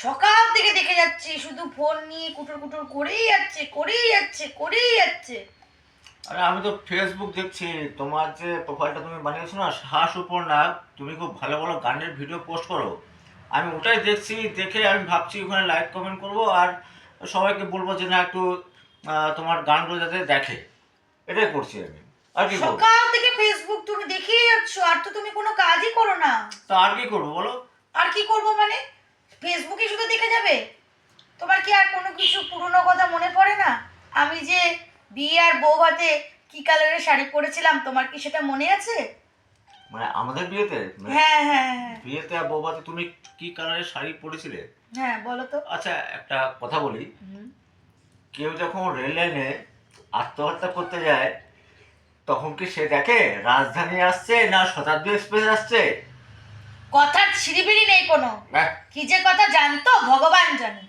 সকাল থেকে দেখে যাচ্ছি শুধু ফোন নিয়ে কুটুর কুটুর করেই যাচ্ছে। আরে আমি তো ফেসবুক দেখছি, তোমার যে প্রোফাইলটা তুমি বানিয়েছো না, সাহস উপর না, তুমি খুব ভালো ভালো গানের ভিডিও পোস্ট করো। আমি ওটাই দেখছি, দেখে আমি ভাবছি ওখানে লাইক কমেন্ট করব আর সবাইকে বলবো যে না একটু তোমার গানগুলো যাতে দেখে। এটাই করছি আমি, আর কি করবো। সকাল থেকে ফেসবুক তুমি দেখেই যাচ্ছ, আর তো তুমি কোনো কাজই করো না। তা আর কি করবো বলো। আর কি করবো মানে? ফেসবুকে শুধু দেখে যাবে? তোমার কি আর কোনো কিছু পুরনো কথা মনে পড়ে না? আমি যে বিয়ে আর বউ ভাতে কি কালারের শাড়ি পরেছিলাম, তোমার কি সেটা মনে আছে? মানে আমাদের বিয়েতে, মানে হ্যাঁ হ্যাঁ হ্যাঁ বিয়েতে আর বৌভাতে তুমি কি কালারের শাড়ি পরেছিলে? হ্যাঁ, বলো তো। আচ্ছা, একটা কথা বলি। হুম। কেউ যখন রেল লাইনে আত্মহত্যা করতে যায়, তখন কি সে দেখে রাজধানী আসছে না শতাব্দী এক্সপ্রেস আসছে? কথার ছিড়িবিড়ি নেই কোনো। হ্যাঁ। কি যে কথা জানতো ভগবান জানে।